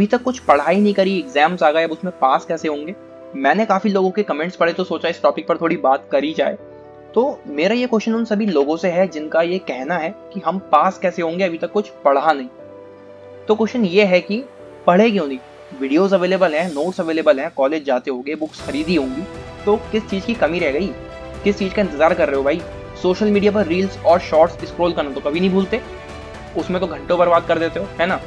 अभी तक कुछ पढ़ाई नहीं करी, एग्जाम्स आ गए, अब उसमें पास कैसे होंगे। मैंने काफी लोगों के कमेंट्स पढ़े तो सोचा इस टॉपिक पर थोड़ी बात करी जाए। तो मेरा ये क्वेश्चन उन सभी लोगों से है जिनका ये कहना है कि हम पास कैसे होंगे, अभी तक कुछ पढ़ा नहीं। तो क्वेश्चन ये है कि पढ़े क्यों नहीं? वीडियोस अवेलेबल हैं, नोट्स अवेलेबल हैं, कॉलेज जाते होगे, बुक्स खरीदी होंगी, तो किस चीज की कमी रह गई? किस चीज का इंतजार कर रहे हो भाई? सोशल मीडिया पर रील्स और शॉर्ट्स स्क्रॉल करना तो कभी नहीं भूलते, उसमें तो घंटों बर्बाद कर देते हो, है ना?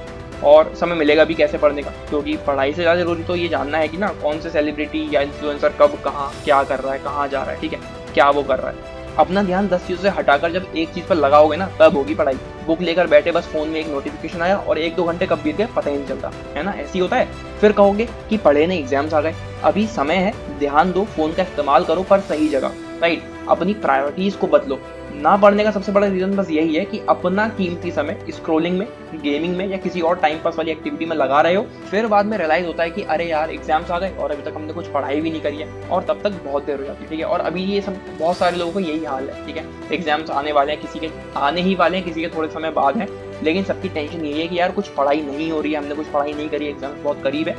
और समय मिलेगा भी कैसे पढ़ने का, क्योंकि पढ़ाई से ज़्यादा जरूरी तो ये जानना है कि ना कौन से सेलिब्रिटी या इन्फ्लुएंसर कब कहाँ क्या कर रहा है, कहाँ जा रहा है, ठीक है, क्या वो कर रहा है। अपना ध्यान 10 चीज़ों से हटाकर जब एक चीज़ पर लगाओगे ना, तब होगी पढ़ाई। बुक लेकर बैठे, बस फोन में एक नोटिफिकेशन आया और 1-2 घंटे कब बीत गए पता ही नहीं चलता, है ना? ऐसी होता है। फिर कहोगे कि पढ़े नहीं, एग्जाम्स आ गए। अभी समय है, ध्यान दो, फोन का इस्तेमाल करो पर सही जगह, राइट? अपनी प्रायोरिटीज को बदलो। ना पढ़ने का सबसे बड़ा रीजन बस यही है कि अपना कीमती समय स्क्रोलिंग में, गेमिंग में या किसी और टाइम पास वाली एक्टिविटी में लगा रहे हो। फिर बाद में रियलाइज होता है कि अरे यार एग्जाम्स आ गए और अभी तक हमने कुछ पढ़ाई भी नहीं करी है, और तब तक बहुत देर हो जाती है, ठीक है। और अभी ये सब बहुत सारे लोगों को यही हाल है, ठीक है। एग्जाम्स आने वाले हैं, किसी के आने ही वाले हैं, किसी के थोड़े समय बाद हैं, लेकिन सबकी टेंशन यही है कि यार कुछ पढ़ाई नहीं हो रही है, हमने कुछ पढ़ाई नहीं करी, एग्जाम्स बहुत करीब है।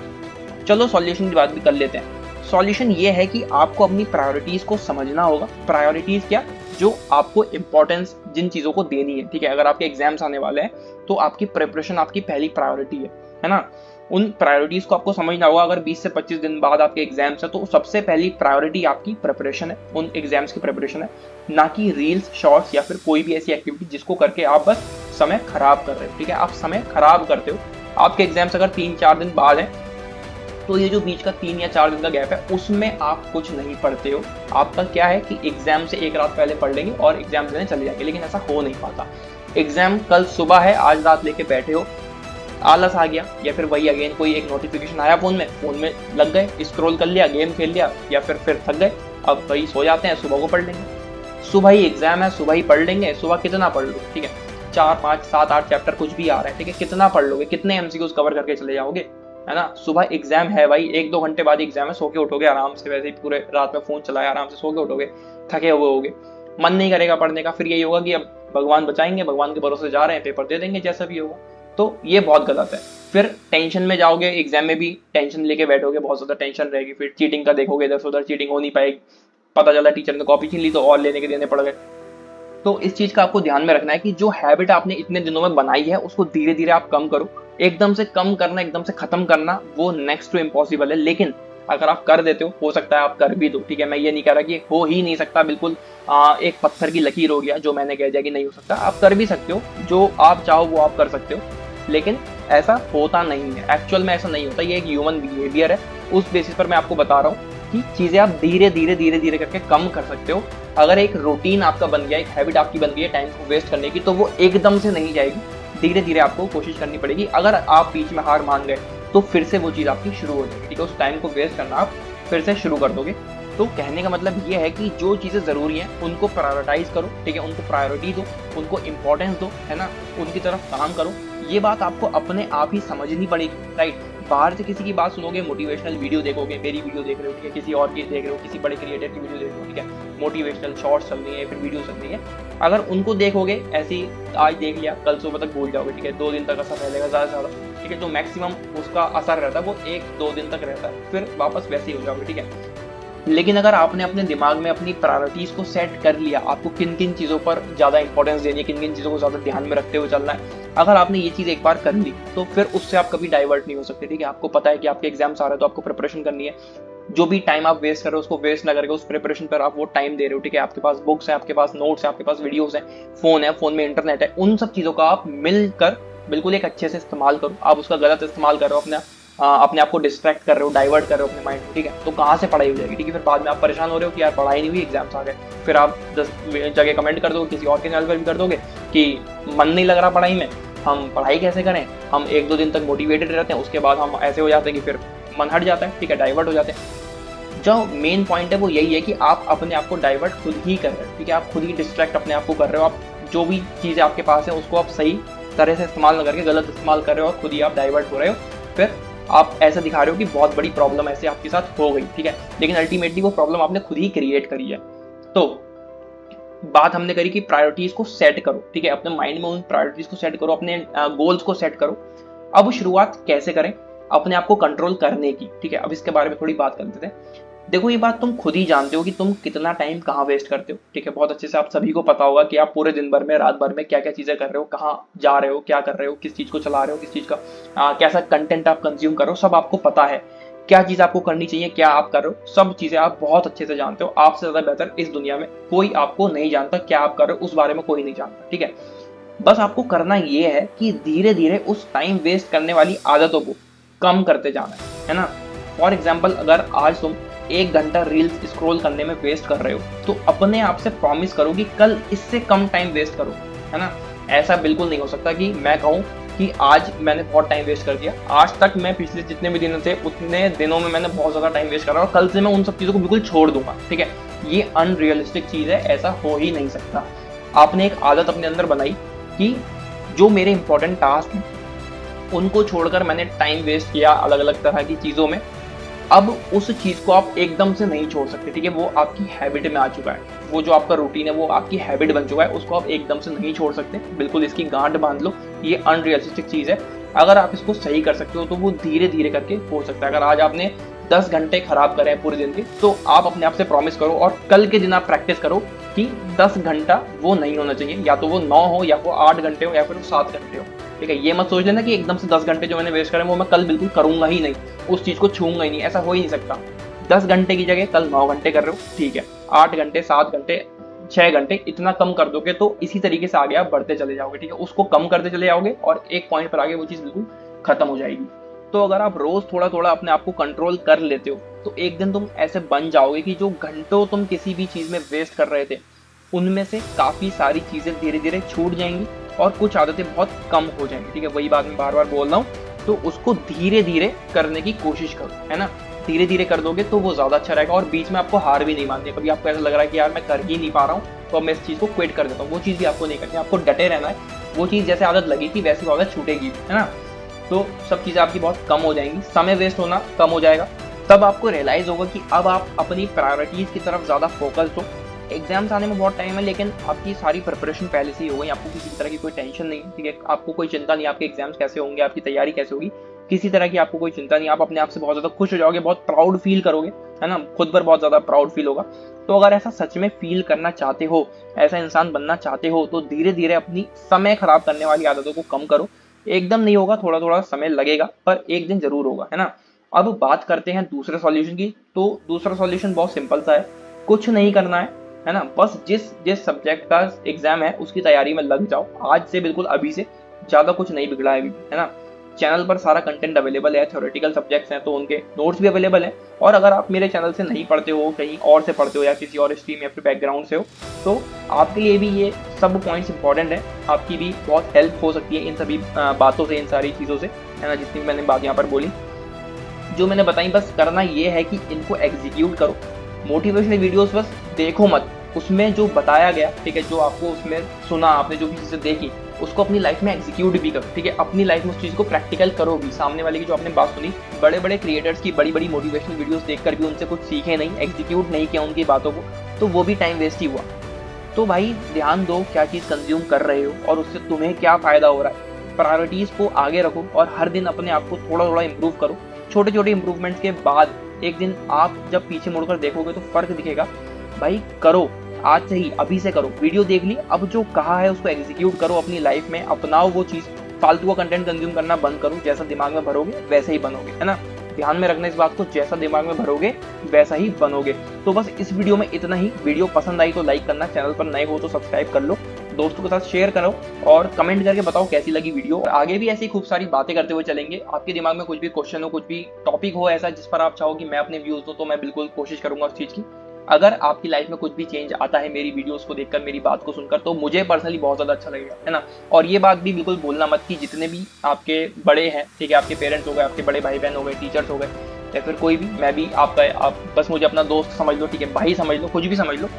चलो सॉल्यूशन की बात भी कर लेते हैं। सॉल्यूशन ये है कि आपको अपनी प्रायोरिटीज को समझना होगा। प्रायोरिटीज क्या? जो आपको इंपॉर्टेंस जिन चीजों को देनी है, ठीक है। अगर आपके एग्जाम्स आने वाले हैं तो आपकी प्रिपरेशन आपकी पहली प्रायोरिटी है ना? उन प्रायोरिटीज को आपको समझना होगा। अगर 20 से 25 दिन बाद आपके एग्जाम्स है तो सबसे पहली प्रायोरिटी आपकी प्रिपरेशन है, उन एग्जाम्स की प्रिपरेशन है, ना कि रील्स, शॉर्ट्स या फिर कोई भी ऐसी एक्टिविटी जिसको करके आप बस समय खराब कर रहे हो, ठीक है। आप समय खराब करते हो। आपके एग्जाम्स अगर 3-4 दिन बाद है तो ये जो बीच का 3 या 4 दिन का गैप है उसमें आप कुछ नहीं पढ़ते हो। आपका क्या है कि एग्जाम से एक रात पहले पढ़ लेंगे और एग्जाम देने चले जाएंगे, लेकिन ऐसा हो नहीं पाता। एग्जाम कल सुबह है, आज रात लेके बैठे हो, आलस आ गया या फिर वही अगेन कोई एक नोटिफिकेशन आया फोन में लग गए, स्क्रॉल कर लिया, गेम खेल लिया, या फिर थक गए, अब वही सो जाते हैं, सुबह को पढ़ लेंगे। सुबह ही एग्जाम है, सुबह ही पढ़ लेंगे। सुबह कितना पढ़ लो, ठीक है, 4, 5, 7, 8 चैप्टर कुछ भी आ रहा है, ठीक है, कितना पढ़ लोगे, कितने एमसीक्यूज कवर करके चले जाओगे, है ना? सुबह एग्जाम है भाई, 1-2 घंटे बाद एग्जाम है, सो के उठोगे आराम से, वैसे ही पूरे रात में फोन चलाया, आराम से सो के उठोगे, थके हुए होगे, मन नहीं करेगा पढ़ने का। फिर यही होगा कि अब भगवान बचाएंगे, भगवान के भरोसे जा रहे हैं, पेपर दे देंगे जैसा भी होगा। तो ये बहुत गलत है। फिर टेंशन में जाओगे, एग्जाम में भी टेंशन लेके बैठोगे, बहुत ज्यादा टेंशन रहेगी, फिर चीटिंग का देखोगे, इधर से उधर चीटिंग हो नहीं पाएगी, पता चला टीचर ने कॉपी छीन ली तो और लेने के देने पड़ गए। तो इस चीज का आपको ध्यान में रखना है कि जो हैबिट आपने इतने दिनों में बनाई है उसको धीरे धीरे आप कम करो। एकदम से कम करना, एकदम से खत्म करना वो नेक्स्ट टू इम्पॉसिबल है, लेकिन अगर आप कर देते हो सकता है आप कर भी दो, ठीक है। मैं ये नहीं कह रहा कि हो ही नहीं सकता, बिल्कुल एक पत्थर की लकीर हो गया जो मैंने कह दिया कि नहीं हो सकता। आप कर भी सकते हो, जो आप चाहो वो आप कर सकते हो, लेकिन ऐसा होता नहीं है, एक्चुअल में ऐसा नहीं होता। ये एक ह्यूमन बिहेवियर है, उस बेसिस पर मैं आपको बता रहा हूँ कि चीजें आप धीरे धीरे करके कम कर सकते हो। अगर एक रूटीन आपका बन गया, एक हैबिट आपकी बन गई है टाइम को वेस्ट करने की, तो वो एकदम से नहीं जाएगी, धीरे धीरे आपको कोशिश करनी पड़ेगी। अगर आप बीच में हार मान गए तो फिर से वो चीज आपकी शुरू हो जाएगी, ठीक है। उस टाइम को वेस्ट करना आप फिर से शुरू कर दोगे। तो कहने का मतलब ये है कि जो चीजें जरूरी हैं उनको प्रायोरिटाइज करो, ठीक है, उनको प्रायोरिटी दो, उनको इंपॉर्टेंस दो, है ना, उनकी तरफ काम करो। ये बात आपको अपने आप ही समझनी पड़ेगी, राइट। बाहर से किसी की बात सुनोगे, मोटिवेशनल वीडियो देखोगे, मेरी वीडियो देख रहे हो, ठीक है, किसी और की देख रहे हो, किसी बड़े क्रिएटर की वीडियो देख रहे हो, ठीक है, मोटिवेशनल शॉर्ट्स चल रही है, फिर वीडियो चल रही है, अगर उनको देखोगे ऐसी, आज देख लिया कल सुबह तक भूल जाओगे, ठीक है, 2 दिन तक असर रहेगा ज्यादा से ज्यादा, ठीक है। जो मैक्सिमम उसका असर रहता है वो 1-2 दिन तक रहता है, फिर वापस वैसे ही हो जाओगे, ठीक है। लेकिन अगर आपने अपने दिमाग में अपनी प्रायोरिटीज को सेट कर लिया, आपको किन किन चीज़ों पर ज़्यादा इंपॉर्टेंस देनी है, किन किन चीज़ों को ज़्यादा ध्यान में रखते हुए चलना है, अगर आपने ये चीज़ एक बार कर ली तो फिर उससे आप कभी डाइवर्ट नहीं हो सकते, ठीक है। आपको पता है कि आपके एग्जाम्स आ रहे हैं तो आपको प्रिपरेशन करनी है। जो भी टाइम आप वेस्ट कर रहे हो उसको वेस्ट ना करके उस प्रिपरेशन पर आप वो टाइम दे रहे हो, ठीक है। आपके पास बुक्स है, आपके पास नोट्स है, आपके पास वीडियोस है, फोन में इंटरनेट है, उन सब चीज़ों का आप मिलकर बिल्कुल एक अच्छे से इस्तेमाल करो। आप उसका गलत इस्तेमाल कर रहे हो, अपने आप को डिस्ट्रैक्ट कर रहे हो, डाइवर्ट कर रहे हो अपने माइंड को, ठीक है, तो कहाँ से पढ़ाई हो जाएगी, ठीक है। फिर बाद में आप परेशान हो रहे हो कि यार पढ़ाई नहीं हुई, एग्जाम्स आ गए, फिर आप 10 जगह कमेंट कर दोगे, किसी और के चैनल पर भी कर दोगे कि मन नहीं लग रहा पढ़ाई में, हम पढ़ाई कैसे करें। हम 1-2 दिन तक मोटिवेटेड रहते हैं, उसके बाद हम ऐसे हो जाते हैं कि फिर मन हट जाता है, ठीक है, डाइवर्ट हो जाते हैं। जो मेन पॉइंट है वो यही है कि आप अपने आप को डाइवर्ट खुद ही कर रहे हो, ठीक है, आप खुद ही डिस्ट्रैक्ट अपने आप को कर रहे हो। आप जो भी चीज़ें आपके पास है उसको आप सही तरह से इस्तेमाल न करके गलत इस्तेमाल कर रहे हो और खुद ही आप डाइवर्ट हो रहे हो। फिर आप ऐसा दिखा रहे हो कि बहुत बड़ी प्रॉब्लम ऐसे आपके साथ हो गई, ठीक है, लेकिन अल्टीमेटली वो प्रॉब्लम आपने खुद ही क्रिएट करी है। तो बात हमने करी कि प्रायोरिटीज को सेट करो, ठीक है, अपने माइंड में उन प्रायोरिटीज को सेट करो, अपने गोल्स को सेट करो। अब शुरुआत कैसे करें? अपने आप को कंट्रोल करने की। ठीक है, अब इसके बारे में थोड़ी बात कर लेते हैं। देखो, ये बात तुम खुद ही जानते हो कि तुम कितना टाइम कहाँ वेस्ट करते हो। ठीक है, बहुत अच्छे से आप सभी को पता होगा कि आप पूरे दिन भर में, रात भर में क्या क्या चीजें कर रहे हो, कहाँ जा रहे हो, क्या कर रहे हो, किस चीज को चला रहे हो, किस चीज का कैसा कंटेंट आप कंज्यूम कर रहे हो, सब आपको पता है। क्या चीज आपको करनी चाहिए, क्या आप कर रहे हो, सब चीजें आप बहुत अच्छे से जानते हो। आपसे ज्यादा बेहतर इस दुनिया में कोई आपको नहीं जानता। क्या आप कर रहे हो उस बारे में कोई नहीं जानता। ठीक है, बस आपको करना ये है कि धीरे धीरे उस टाइम वेस्ट करने वाली आदतों को कम करते जाना है ना। फॉर एग्जाम्पल, अगर आज तुम 1 घंटा रील्स स्क्रॉल करने में वेस्ट कर रहे हो, तो अपने आप से प्रॉमिस करो कि कल इससे कम टाइम वेस्ट करो, है ना। ऐसा बिल्कुल नहीं हो सकता कि मैं कहूँ कि आज मैंने बहुत टाइम वेस्ट कर दिया, आज तक मैं पिछले जितने भी दिन थे उतने दिनों में मैंने बहुत ज्यादा टाइम वेस्ट करा और कल से मैं उन सब चीजों को बिल्कुल छोड़ दूंगा। ठीक है, ये अनरियलिस्टिक चीज है, ऐसा हो ही नहीं सकता। आपने एक आदत अपने अंदर बनाई कि जो मेरे इंपॉर्टेंट टास्क हैं उनको छोड़कर मैंने टाइम वेस्ट किया अलग अलग तरह की चीजों में। अब उस चीज को आप एकदम से नहीं छोड़ सकते। ठीक है, वो आपकी हैबिट में आ चुका है, वो जो आपका रूटीन है वो आपकी हैबिट बन चुका है, उसको आप एकदम से नहीं छोड़ सकते। बिल्कुल इसकी गांठ बांध लो, ये अनरियलिस्टिक चीज है। अगर आप इसको सही कर सकते हो तो वो धीरे धीरे करके हो सकता है। अगर आज आपने 10 घंटे खराब करे हैं पूरे दिन के, तो आप अपने आप से प्रॉमिस करो और कल के दिन आप प्रैक्टिस करो कि 10 घंटा वो नहीं होना चाहिए, या तो वो 9 हो, या वो 8 घंटे हो, या फिर वो 7 घंटे हो। ठीक है, ये मत सोच लेना कि एकदम से 10 घंटे जो मैंने वेस्ट करे वो मैं कल बिल्कुल करूंगा ही नहीं, उस चीज को छूंगा ही नहीं, ऐसा हो ही नहीं सकता। 10 घंटे की जगह कल 9 घंटे कर रहे हो, ठीक है, 8 घंटे, 7 घंटे, 6 घंटे, इतना कम कर दोगे तो इसी तरीके से आगे आप बढ़ते चले जाओगे। ठीक है, उसको कम करते चले जाओगे और एक पॉइंट पर आगे वो चीज बिल्कुल खत्म हो जाएगी। तो अगर आप रोज थोड़ा थोड़ा अपने आप को कंट्रोल कर लेते हो तो एक दिन तुम ऐसे बन जाओगे कि जो घंटों तुम किसी भी चीज में वेस्ट कर रहे थे उनमें से काफी सारी चीजें धीरे धीरे छूट जाएंगी और कुछ आदतें बहुत कम हो जाएंगी। ठीक है, वही बात मैं बार बार बोल रहा हूँ, तो उसको धीरे धीरे करने की कोशिश करो, है ना। धीरे धीरे कर दोगे तो वो ज्यादा अच्छा रहेगा और बीच में आपको हार भी नहीं माननी है। कभी आपको ऐसा लग रहा है कि यार मैं कर ही नहीं पा रहा हूँ तो अब मैं इस चीज को क्विट कर देता हूँ, वो चीज भी आपको नहीं करनी, आपको डटे रहना है। वो चीज जैसे आदत लगेगी वैसी आदत छूटेगी, है ना। तो सब चीजें आपकी बहुत कम हो जाएंगी, समय वेस्ट होना कम हो जाएगा। तब आपको रियलाइज होगा कि अब आप अपनी प्रायोरिटीज की तरफ ज्यादा फोकस्ड हो। एग्जाम्स आने में बहुत टाइम है लेकिन आपकी सारी प्रिपरेशन पहले से ही हो गई, आपको किसी तरह की कोई टेंशन नहीं है। ठीक है, आपको कोई चिंता नहीं, आपके एग्जाम्स कैसे होंगे, आपकी तैयारी कैसे होगी, किसी तरह की आपको कोई चिंता नहीं। आप अपने आप से बहुत ज्यादा खुश हो जाओगे, बहुत प्राउड फील करोगे, है ना, खुद पर बहुत ज्यादा प्राउड फील होगा। तो अगर ऐसा सच में फील करना चाहते हो, ऐसा इंसान बनना चाहते हो, तो धीरे धीरे अपनी समय खराब करने वाली आदतों को कम करो। एकदम नहीं होगा, थोड़ा थोड़ा समय लगेगा, पर एक दिन जरूर होगा, है ना। अब बात करते हैं दूसरे सॉल्यूशन की। तो दूसरा सॉल्यूशन बहुत सिंपल सा है, कुछ नहीं करना है ना। बस जिस जिस सब्जेक्ट का एग्जाम है उसकी तैयारी में लग जाओ आज से, बिल्कुल अभी से। ज्यादा कुछ नहीं बिगड़ा है अभी, है ना। चैनल पर सारा कंटेंट अवेलेबल है, थ्योरेटिकल सब्जेक्ट्स हैं तो उनके नोट्स भी अवेलेबल हैं। और अगर आप मेरे चैनल से नहीं पढ़ते हो, कहीं और से पढ़ते हो या किसी और स्ट्रीम या फिर बैकग्राउंड से हो, तो आपके लिए भी ये सब पॉइंट्स इंपॉर्टेंट है। आपकी भी बहुत हेल्प हो सकती है इन सभी बातों से, इन सारी चीज़ों से, है ना, जितनी मैंने बात यहाँ पर बोली, जो मैंने बताई। बस करना ये है कि इनको एग्जीक्यूट करो। मोटिवेशनल वीडियोस बस देखो मत, उसमें जो बताया गया, ठीक है, जो आपको उसमें सुना, आपने जो भी चीज़ें देखी उसको अपनी लाइफ में एग्जीक्यूट भी करो। ठीक है, अपनी लाइफ में उस चीज़ को प्रैक्टिकल करो भी। सामने वाले की जो आपने बात सुनी, बड़े बड़े क्रिएटर्स की बड़ी बड़ी मोटिवेशनल वीडियोस देखकर भी उनसे कुछ सीखे नहीं, एग्जीक्यूट नहीं किया उनकी बातों को, तो वो भी टाइम वेस्ट ही हुआ। तो भाई ध्यान दो क्या चीज़ कंज्यूम कर रहे हो और उससे तुम्हें क्या फ़ायदा हो रहा है। प्रायोरिटीज़ को आगे रखो और हर दिन अपने आप को थोड़ा थोड़ा इंप्रूव करो। छोटे छोटे इंप्रूवमेंट्स के बाद एक दिन आप जब पीछे मुड़कर देखोगे तो फर्क दिखेगा। भाई करो, आज से ही, अभी से करो। वीडियो देख ली, अब जो कहा है उसको एग्जीक्यूट करो, अपनी लाइफ में अपनाओ वो चीज़। फालतू का कंटेंट कंज्यूम करना बंद करो, जैसा दिमाग में भरोगे वैसे ही बनोगे, है ना। ध्यान में रखना इस बात को, जैसा दिमाग में भरोगे वैसा ही बनोगे। तो बस इस वीडियो में इतना ही। वीडियो पसंद आई तो लाइक करना, चैनल पर नए हो तो सब्सक्राइब कर लो, दोस्तों के साथ शेयर करो और कमेंट करके बताओ कैसी लगी वीडियो। आगे भी ऐसी खूब सारी बातें करते हुए चलेंगे। आपके दिमाग में कुछ भी क्वेश्चन हो, कुछ भी टॉपिक हो ऐसा जिस पर आप चाहो कि मैं अपने व्यूज दूं, तो मैं बिल्कुल कोशिश करूंगा उस चीज़ की। अगर आपकी लाइफ में कुछ भी चेंज आता है मेरी वीडियोस को देखकर, मेरी बात को सुनकर, तो मुझे पर्सनली बहुत ज़्यादा अच्छा लगेगा, है ना। और ये बात भी बिल्कुल भूलना मत कि जितने भी आपके बड़े हैं, ठीक है, आपके पेरेंट्स हो गए, आपके बड़े भाई बहन हो गए, टीचर्स हो गए, या फिर कोई भी, मैं भी आपका, आप बस मुझे अपना दोस्त समझ लो, ठीक है, भाई समझ लो, कुछ भी समझ लो।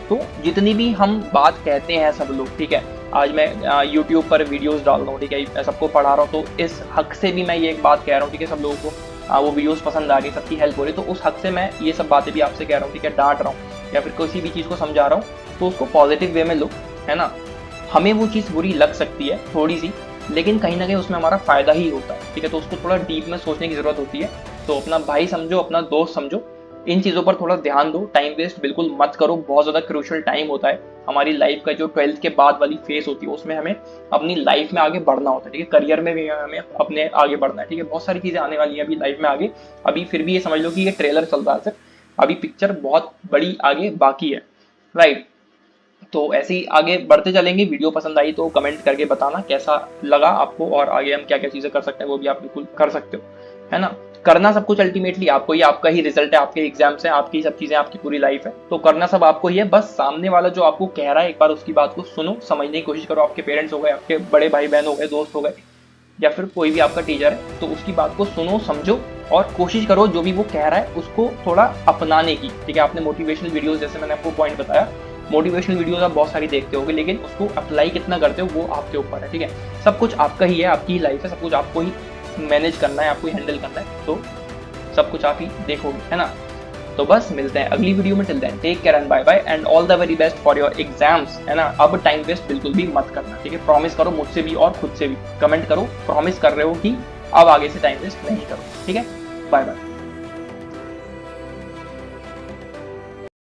तो जितनी भी हम बात कहते हैं सब लोग, ठीक है, आज मैं यूट्यूब पर वीडियोस डाल रहा हूँ, ठीक है, मैं सबको पढ़ा रहा हूँ, तो इस हक से भी मैं ये एक बात कह रहा हूँ, ठीक है, सब लोगों को वो वीडियोस पसंद आ रही, सबकी हेल्प हो रही, तो उस हक से मैं ये सब बातें भी आपसे कह रहा हूँ, ठीक है, डांट रहा हूँ या फिर किसी भी चीज़ को समझा रहा हूँ, तो उसको पॉजिटिव वे में लो, है ना। हमें वो चीज़ बुरी लग सकती है थोड़ी सी, लेकिन कहीं ना कहीं उसमें हमारा फायदा ही होता है, ठीक है। तो उसको थोड़ा डीप में सोचने की जरूरत होती है। तो अपना भाई समझो, अपना दोस्त समझो, इन चीज़ों पर थोड़ा ध्यान दो, टाइम वेस्ट बिल्कुल मत करो। बहुत ज़्यादा क्रूशियल टाइम होता है हमारी लाइफ का, जो 12th के बाद वाली फेज होती है, उसमें हमें अपनी लाइफ में आगे बढ़ना होता है, ठीक है। करियर में भी हमें अपने आगे बढ़ना है, ठीक है। बहुत सारी चीज़ें आने वाली हैं अभी लाइफ में आगे। अभी फिर भी ये समझ लो कि ये ट्रेलर चल रहा है सिर्फ, अभी पिक्चर बहुत बड़ी आगे बाकी है, राइट। तो ऐसे ही आगे बढ़ते चलेंगे। वीडियो पसंद आई तो कमेंट करके बताना कैसा लगा आपको, और आगे हम क्या क्या चीज़ें कर सकते हैं वो भी आप बिल्कुल कर सकते हो, है ना। करना सब कुछ अल्टीमेटली आपको ही, आपका ही रिजल्ट है, आपके एग्जाम्स हैं, आपकी सब चीज़ें, आपकी पूरी लाइफ है। तो करना सब आपको ही है। बस सामने वाला जो आपको कह रहा है, एक बार उसकी बात को सुनो, समझने की कोशिश करो। आपके पेरेंट्स हो गए, आपके बड़े भाई बहन हो गए, दोस्त हो गए, या फिर कोई भी आपका टीचर है, तो उसकी बात को सुनो, समझो, और कोशिश करो जो भी वो कह रहा है उसको थोड़ा अपनाने की, ठीक है। आपने मोटिवेशनल वीडियोस, जैसे मैंने आपको पॉइंट बताया, मोटिवेशनल वीडियोस आप बहुत सारी देखते होगे, लेकिन उसको अप्लाई कितना करते हो वो आपके ऊपर है, ठीक है। सब कुछ आपका ही है, आपकी ही लाइफ है, सब कुछ आपको ही मैनेज करना है, आपको ही हैंडल करना है। तो सब कुछ आप ही देखोगे, है ना। तो बस मिलते हैं अगली वीडियो में। Till then take care and bye bye and all the very best for your exams, है ना। अब टाइम वेस्ट बिल्कुल भी मत करना, ठीक है। प्रॉमिस करो मुझसे भी और खुद से भी, कमेंट करो, प्रॉमिस कर रहे हो कि अब आगे से टाइम वेस्ट नहीं करो, ठीक है। Bye bye.